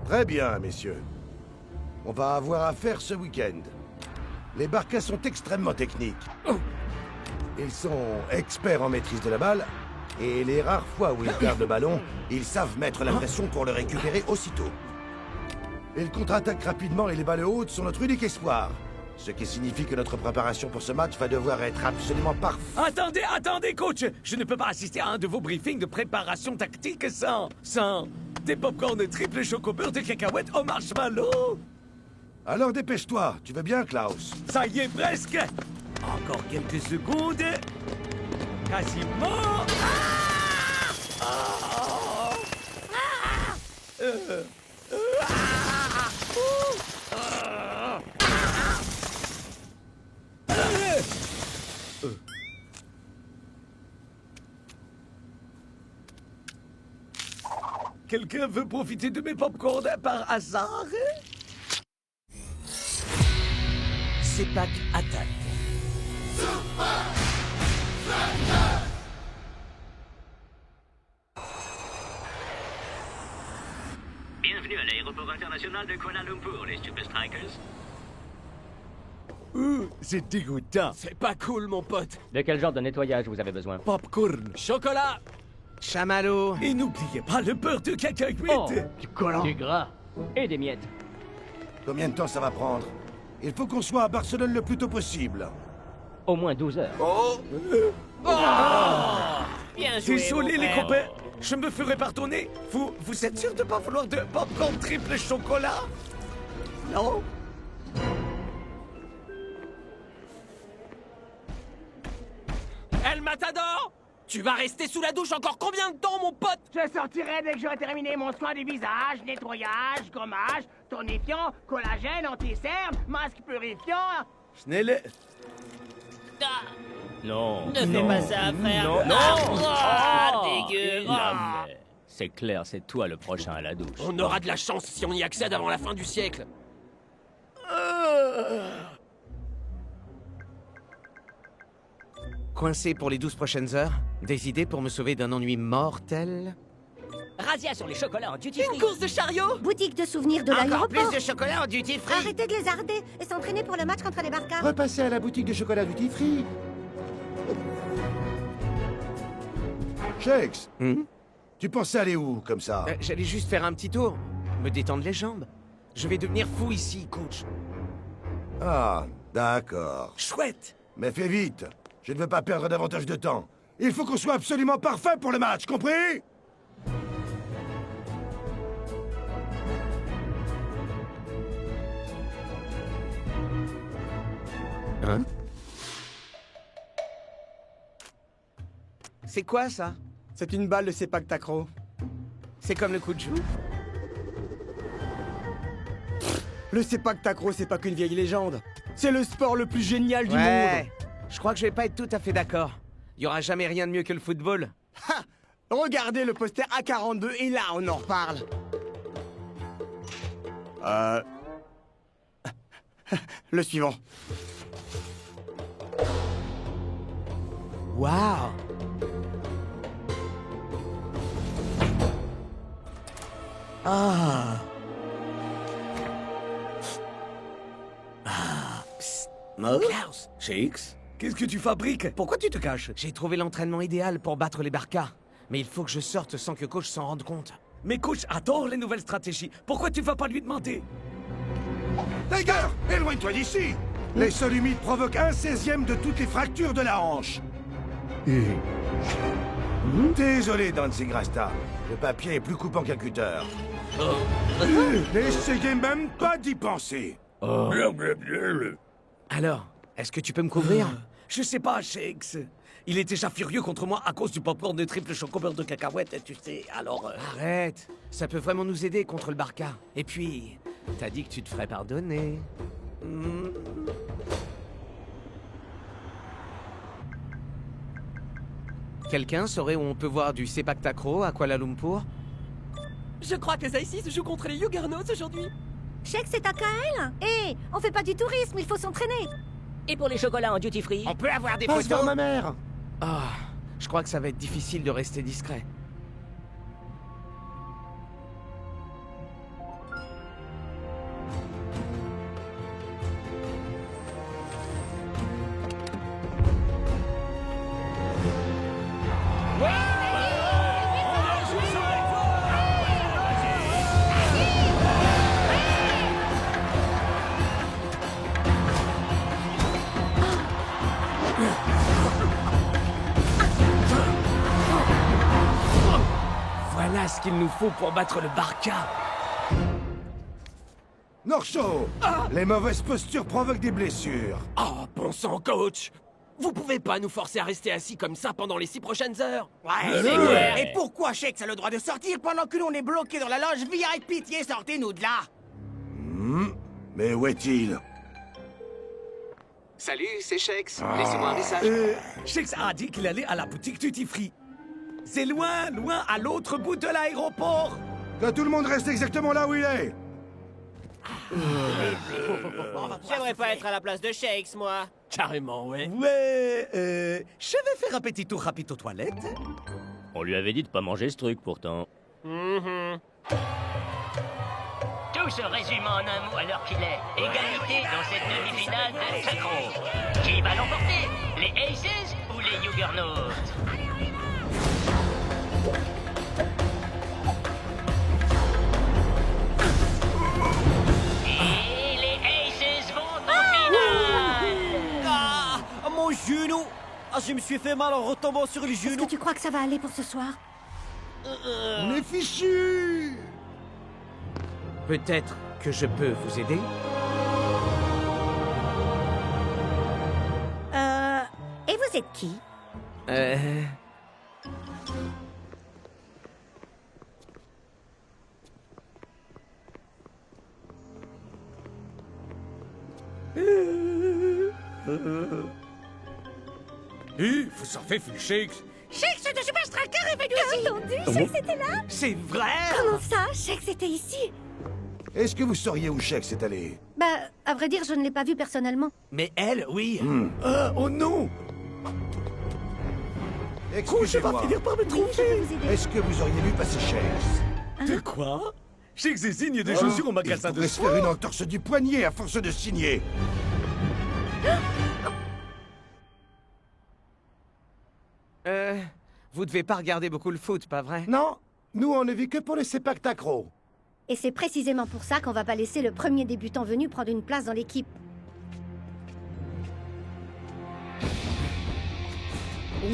Très bien, messieurs. On va avoir affaire ce week-end. Les Barcas sont extrêmement techniques. Ils sont experts en maîtrise de la balle, et les rares fois où ils perdent le ballon, ils savent mettre la pression pour le récupérer aussitôt. Ils contre-attaquent rapidement et les balles hautes sont notre unique espoir. Ce qui signifie que notre préparation pour ce match va devoir être absolument parfaite. Attendez, coach! Je ne peux pas assister à un de vos briefings de préparation tactique sans des popcorn triple choco-beurre de cacahuètes au marshmallow! Alors dépêche-toi, tu veux bien, Klaus? Ça y est, presque! Encore quelques secondes. Quasiment. Quelqu'un veut profiter de mes popcorn par hasard? Sepak attaque. Bienvenue à l'aéroport international de Kuala Lumpur, les Super Strikers. C'est dégoûtant. C'est pas cool, mon pote. De quel genre de nettoyage vous avez besoin? Popcorn, chocolat. Chamallow. Et n'oubliez pas le beurre de cacahuète. Oh, du gras et des miettes. Combien de temps ça va prendre? Il faut qu'on soit à Barcelone le plus tôt possible. Au moins 12 heures. Bien joué, Désolé, mon les frère. copains. Je me ferai pardonner. Vous êtes sûr de pas vouloir de popcorn triple chocolat? Non? El Matador! Tu vas rester sous la douche encore combien de temps, mon pote? Je sortirai dès que j'aurai terminé mon soin du visage, nettoyage, gommage, tonifiant, collagène, anti-cerne, masque purifiant. Schnelle. Non. Ne fais pas ça, frère. Non. Dégueu. Jamais. C'est clair, c'est toi le prochain à la douche. On aura de la chance si on y accède avant la fin du siècle. Coincé pour les 12 prochaines heures? Des idées pour me sauver d'un ennui mortel? Razzia sur les chocolats en duty free. Course de chariot? Boutique de souvenirs de Encore plus l'aéroport. de chocolat en duty free. Arrêtez de les arder et s'entraîner pour le match contre les Barcas. Repassez à la boutique de chocolat Duty Free. Shakes, tu pensais aller où, comme ça? J'allais juste faire un petit tour, me détendre les jambes. Je vais devenir fou ici, coach. Ah, d'accord. Chouette. Mais fais vite. Je ne veux pas perdre davantage de temps. Il faut qu'on soit absolument parfait pour le match, compris? Hein? C'est quoi ça? C'est une balle de Sepak Takraw. C'est comme le coup de joue? Le Sepak Takraw, c'est pas qu'une vieille légende. C'est le sport le plus génial du monde. Ouais, je crois que je vais pas être tout à fait d'accord. Il y aura jamais rien de mieux que le football. Ha! Regardez le poster A42 et là, on en reparle. Le suivant. Waouh! Ah! Klaus! Shakes, qu'est-ce que tu fabriques? Pourquoi tu te caches? J'ai trouvé l'entraînement idéal pour battre les Barcas. Mais il faut que je sorte sans que coach s'en rende compte. Mais coach adore les nouvelles stratégies. Pourquoi tu vas pas lui demander? Tiger, éloigne-toi d'ici. Les sols humides provoquent 1/16e de toutes les fractures de la hanche. Désolé, Dancing Rasta. Le papier est plus coupant qu'un cutter. N'essayez même pas d'y penser. Alors, est-ce que tu peux me couvrir? Je sais pas, Shakes. Il est déjà furieux contre moi à cause du popcorn de triple choco-beurre de cacahuète, tu sais, alors... Arrête! Ça peut vraiment nous aider contre le Barca. Et puis, t'as dit que tu te ferais pardonner. Quelqu'un saurait où on peut voir du Sepak Takraw à Kuala Lumpur? Je crois que les Isis jouent contre les Yugarnos aujourd'hui. Chèque, c'est AKL. Hé, on fait pas du tourisme, il faut s'entraîner. Et pour les chocolats en duty free? On peut avoir des Passe photos. vers ma mère. Ah, je crois que ça va être difficile de rester discret. Voilà ce qu'il nous faut pour battre le Barca. Norcho, les mauvaises postures provoquent des blessures. Oh, bon sang, coach! Vous pouvez pas nous forcer à rester assis comme ça pendant les 6 prochaines heures? Ouais, c'est clair. Et pourquoi Shakes a le droit de sortir pendant que l'on est bloqué dans la loge VIP? Pitié, sortez-nous de là! Mais où est-il? Salut, c'est Shex. Laissez-moi un message. Shakes a dit qu'il allait à la boutique Tutti Free. C'est loin, loin, à l'autre bout de l'aéroport. Que tout le monde reste exactement là où il est. J'aimerais pas être à la place de Shakes, moi. Carrément, ouais. Ouais, je vais faire un petit tour rapide aux toilettes. On lui avait dit de pas manger ce truc pourtant. Tout se résume en un mot à l'heure qu'il est. Égalité dans cette demi-finale de Sacro. Qui va l'emporter? Les Aces ou les Juggernauts? Et les Aces vont en finale! Ah, mon genou! Ah, je me suis fait mal en retombant sur le Est-ce genou. que tu crois que ça va aller pour ce soir? On est fichus. Peut-être que je peux vous aider? Et vous êtes qui? Vous en faites, Shakes. Shakes de Super Striker est venu ici! T'as entendu? Shakes était là? C'est vrai? Comment ça? Shakes était ici? Est-ce que vous sauriez où Shex est allé? Bah, à vrai dire, je ne l'ai pas vu personnellement. Mais elle, oui. Oh non! Excusez-moi. Oui, je peux vous aider. Est-ce que vous auriez vu passer Shex? De quoi? Shakes signe des chaussures au magasin Il de pourrait se faire une entorse du poignet à force de signer. Vous devez pas regarder beaucoup le foot, pas vrai? Non, nous on ne vit que pour les Sepak Takraw. Et c'est précisément pour ça qu'on va pas laisser le premier débutant venu prendre une place dans l'équipe.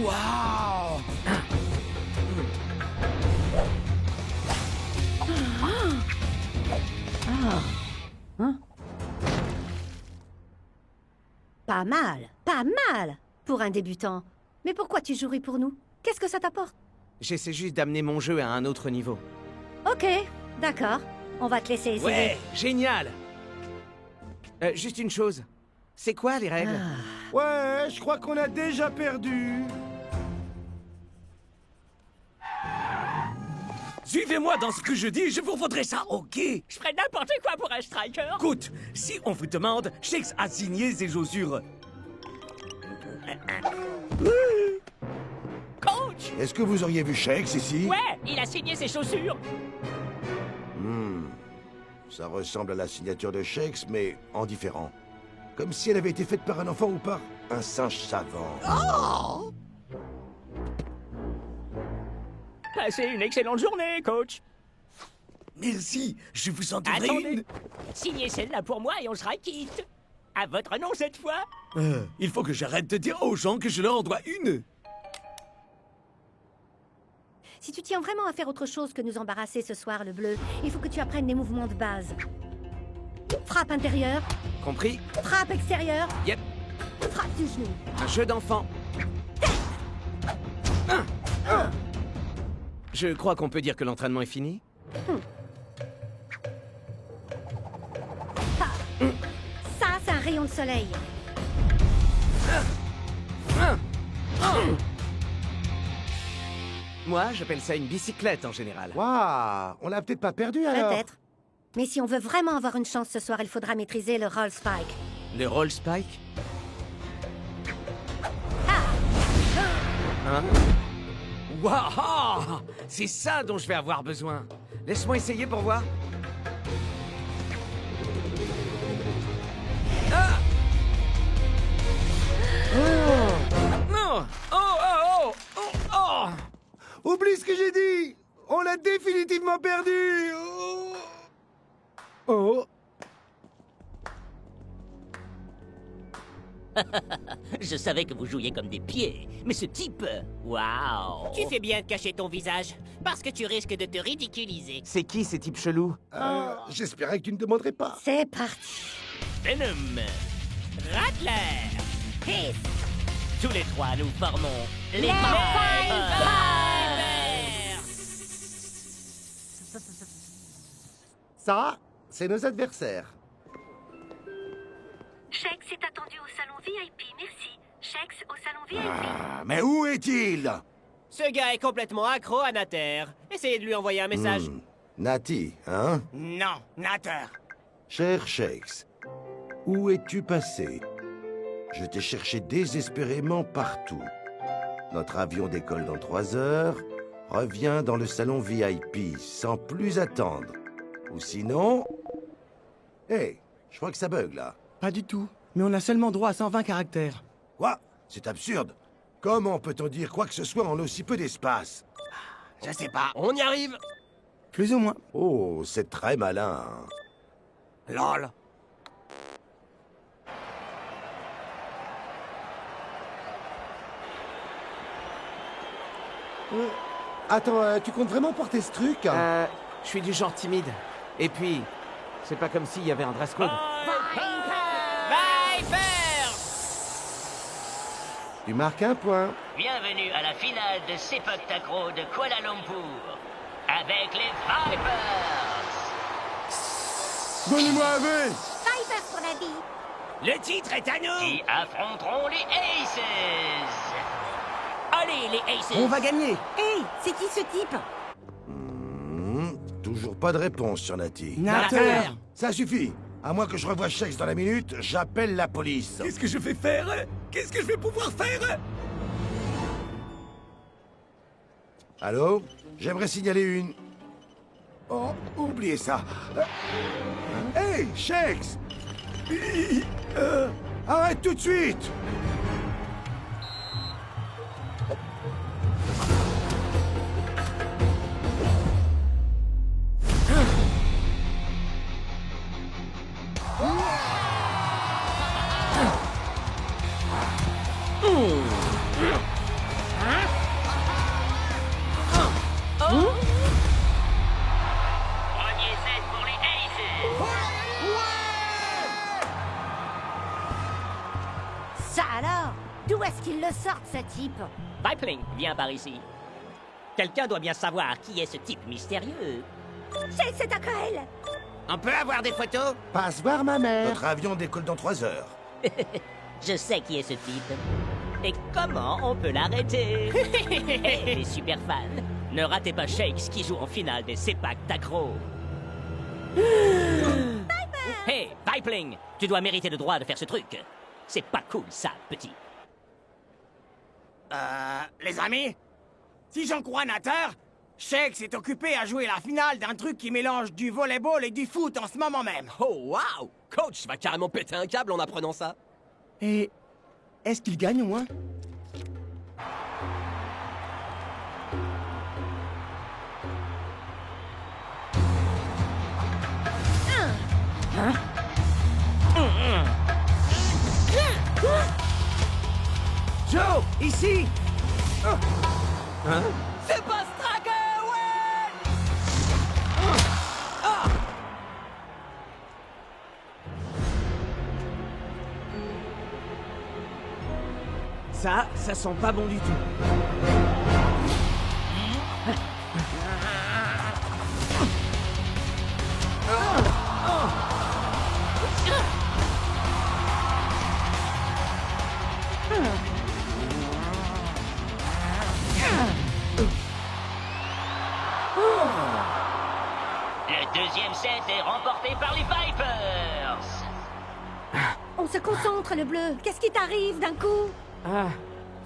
Waouh! Pas mal, pas mal pour un débutant. Mais pourquoi tu jouerais pour nous? Qu'est-ce que ça t'apporte? J'essaie juste d'amener mon jeu à un autre niveau. Ok, d'accord. On va te laisser essayer. Ouais, génial! Juste une chose. C'est quoi les règles? Ouais, je crois qu'on a déjà perdu. Suivez-moi dans ce que je dis, je vous vaudrai ça, ok? Je ferais n'importe quoi pour un striker. Écoute, si on vous demande, Shakes a signé ses chaussures. Coach! Est-ce que vous auriez vu Shex ici? Ouais, il a signé ses chaussures. Ça ressemble à la signature de Shex, mais en différent. Comme si elle avait été faite par un enfant ou par un singe savant. Passez une excellente journée, coach. Merci, je vous en donnerai Attendez. une. Signez celle-là pour moi et on sera quitte. À votre nom cette fois. Il faut que j'arrête de dire aux gens que je leur en dois une. Si tu tiens vraiment à faire autre chose que nous embarrasser ce soir, le bleu, il faut que tu apprennes les mouvements de base. Frappe intérieure, Compris? frappe extérieure, Yep, frappe du genou. un jeu d'enfant. Je crois qu'on peut dire que l'entraînement est fini. Ça, c'est un rayon de soleil. Moi, j'appelle ça une bicyclette en général. Waouh, on l'a peut-être pas perdu alors. Peut-être. Mais si on veut vraiment avoir une chance ce soir, il faudra maîtriser le roll spike. Le roll spike? Hein? Waouh! C'est ça dont je vais avoir besoin. Laisse-moi essayer pour voir. Ah! Non! Oh, oh, oh! Oh, oh! Oublie ce que j'ai dit. On l'a définitivement perdu. Oh. Oh. Je savais que vous jouiez comme des pieds, mais ce type... Waouh! Tu fais bien de cacher ton visage, parce que tu risques de te ridiculiser. C'est qui ces types chelous? J'espérais que tu ne demanderais pas. C'est parti. Venom! Rattler! Hiss. Tous les trois, nous formons les Les Vipers! Ça, c'est nos adversaires. Shex est attendu au salon VIP, merci. Shex au salon VIP. Ah, mais où est-il? Ce gars est complètement accro à Nater. Essayez de lui envoyer un message. Nati, hein? Non, Natter. Cher Shakes, où es-tu passé? Je t'ai cherché désespérément partout. Notre avion décolle dans 3 heures. Reviens dans le salon VIP, sans plus attendre. Ou sinon... Hé, je crois que ça bug, là. Pas du tout. Mais on a seulement droit à 120 caractères. Quoi? C'est absurde. Comment peut-on dire quoi que ce soit en aussi peu d'espace? Je sais pas. On y arrive! Plus ou moins. Oh, c'est très malin. Lol. Attends, tu comptes vraiment porter ce truc? Je suis du genre timide. Et puis, c'est pas comme s'il y avait un dress code. Viper! Tu marques un point. Bienvenue à la finale de Sepak Takraw de Kuala Lumpur. Avec les Vipers. Donnez-moi un V! Viper pour la vie. Le titre est à nous! Qui affronteront les Aces. Allez, les Aces! On va gagner. Hey, c'est qui ce type? Toujours pas de réponse sur Nati. Natter. Ça suffit. À moins que je revoie Shex dans la minute, j'appelle la police. Qu'est-ce que je vais faire? Qu'est-ce que je vais pouvoir faire? Allô? J'aimerais signaler une... Oh, oubliez ça. Hey, Shex! Arrête tout de suite! Premier set pour les Aces. Ça alors? D'où est-ce qu'il le sort, ce type? Vipling, viens par ici. Quelqu'un doit bien savoir qui est ce type mystérieux. Shex est à Kael. On peut avoir des photos? Passe voir ma mère. Notre avion décolle dans 3 heures. Je sais qui est ce type. Et comment on peut l'arrêter? Hey, les super fans, ne ratez pas Shakes qui joue en finale des Sepak Takraw. Hey, Vipling, tu dois mériter le droit de faire ce truc. C'est pas cool, ça, petit. Les amis? Si j'en crois Natter, Shex est occupé à jouer la finale d'un truc qui mélange du volleyball et du foot en ce moment même. Oh, waouh! Coach va carrément péter un câble en apprenant ça. Et est-ce qu'il gagne au moins? Joe, ici! C'est pas Stracker, ouais! Ça sent pas bon du tout. Le deuxième set est remporté par les Vipers. On se concentre, le bleu. Qu'est-ce qui t'arrive d'un coup? Ah,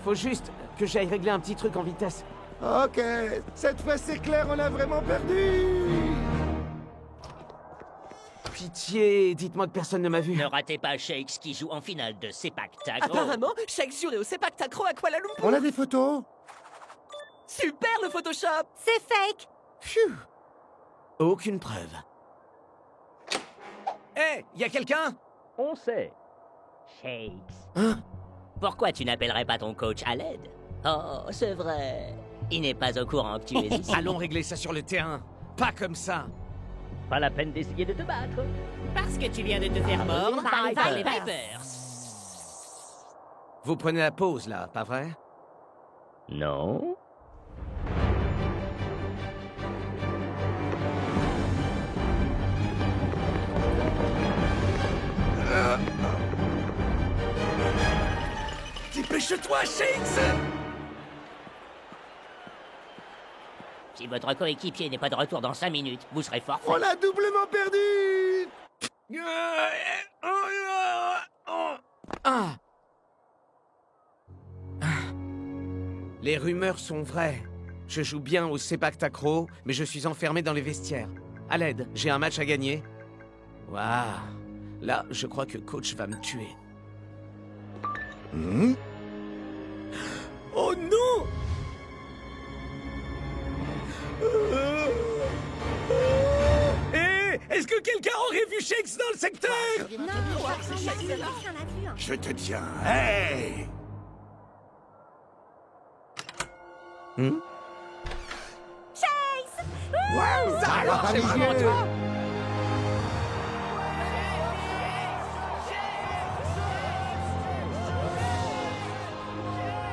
faut juste que j'aille régler un petit truc en vitesse. Ok, cette fois c'est clair, on a vraiment perdu. Pitié, dites-moi que personne ne m'a vu. Ne ratez pas Shakes qui joue en finale de Sepak Takraw. Apparemment, chaque jour est au Sepak Takraw à Kuala Lumpur. On a des photos? Super le Photoshop. C'est fake. Phew. Aucune preuve. Hé, y a quelqu'un? On sait. Shakes. Pourquoi tu n'appellerais pas ton coach à l'aide? Oh, c'est vrai. Il n'est pas au courant que tu es ici. Allons régler ça sur le terrain. Pas comme ça. Pas la peine d'essayer de te battre. Parce que tu viens de te faire mordre par les Vipers. Vous prenez la pause, là, pas vrai? Non. Dépêche-toi, Shakes! Si votre coéquipier n'est pas de retour dans 5 minutes, vous serez forfait. On l'a doublement perdu! Les rumeurs sont vraies. Je joue bien au Sepak Takraw, mais je suis enfermé dans les vestiaires. À l'aide, j'ai un match à gagner. Waouh. Là, je crois que coach va me tuer. Oh non! Est-ce que quelqu'un aurait vu Shakes dans le secteur? Non, personne n'a vu. Je te tiens. Hey! Chase! Wow, ça va pas les yeux.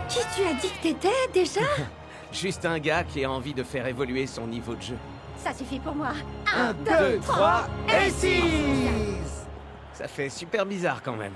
Qui tu as dit que t'étais, déjà? Juste un gars qui a envie de faire évoluer son niveau de jeu. Ça suffit pour moi. 1, 2, 3 et 6! Ça fait super bizarre quand même.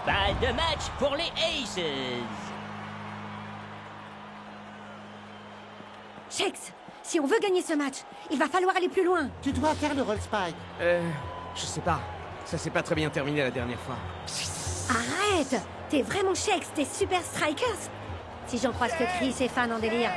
Balle de match pour les Aces. Shakes, si on veut gagner ce match, il va falloir aller plus loin. Tu dois faire le roll spike. Je sais pas. Ça s'est pas très bien terminé la dernière fois. Arrête! T'es vraiment Shakes, t'es super strikers. Si j'en crois ce que crient ces fans en délire.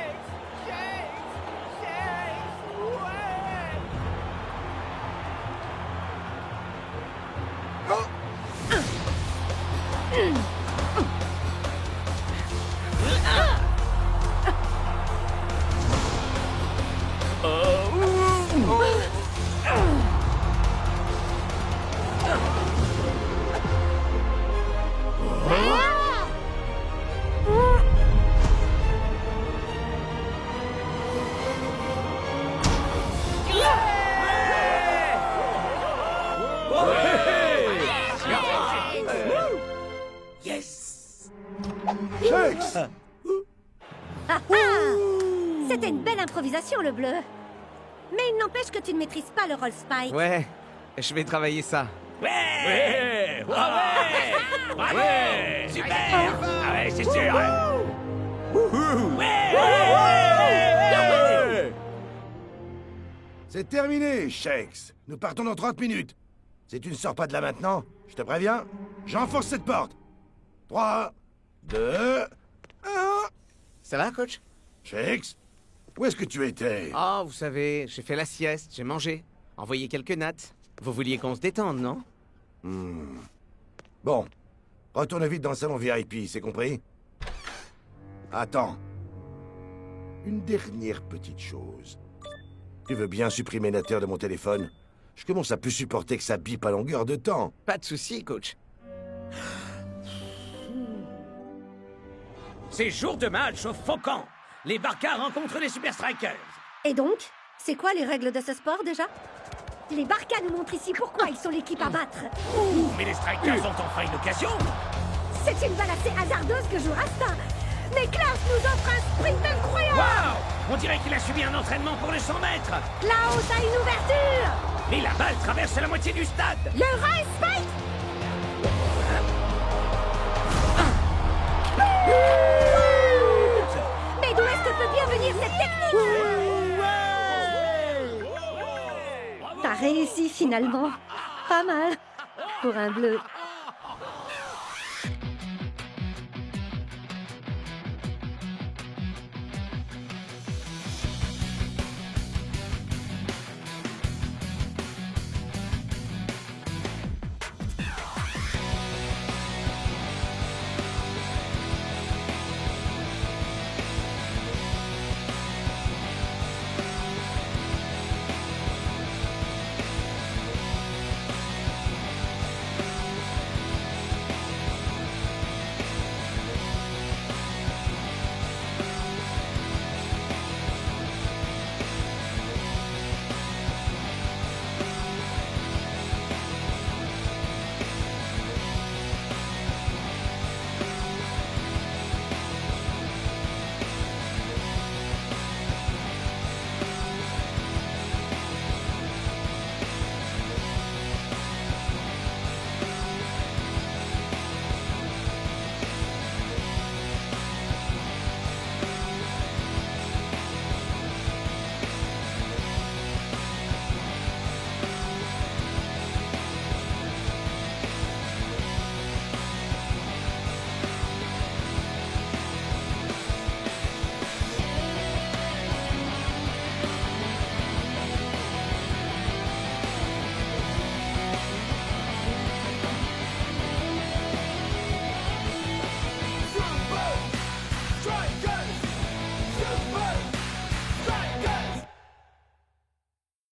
Shakes! Ah ah! C'était une belle improvisation, le bleu. Mais il n'empêche que tu ne maîtrises pas le roll spike. Ouais, je vais travailler ça. Ouais! Ouais! Super! Ah ouais, c'est sûr! C'est terminé, Shakes. Nous partons dans 30 minutes. Si tu ne sors pas de là maintenant, je te préviens, j'enfonce cette porte. 3, 2, 1... Ça va, coach? Shakes, où est-ce que tu étais? Oh, vous savez, j'ai fait la sieste, j'ai mangé, envoyé quelques nattes. Vous vouliez qu'on se détende, non? Bon, retourne vite dans le salon VIP, c'est compris? Attends. Une dernière petite chose. Tu veux bien supprimer la terre de mon téléphone? Je commence à plus supporter que ça bipe à longueur de temps. Pas de souci, coach. C'est jour de match au Faucon. Les Barcas rencontrent les Super Strikers. Et donc, c'est quoi les règles de ce sport déjà? Les Barcas nous montrent ici pourquoi ils sont l'équipe à battre. Mais les Strikers ont enfin une occasion. C'est une balle assez hasardeuse que joue Rasta. Mais Klaus nous offre un sprint incroyable. Waouh! On dirait qu'il a subi un entraînement pour les 100 mètres. Là-haut, t'as une ouverture. Et la balle traverse la moitié du stade. Le roll spike. Mais d'où est-ce que peut bien venir cette technique? T'as réussi finalement. Pas mal. Pour un bleu.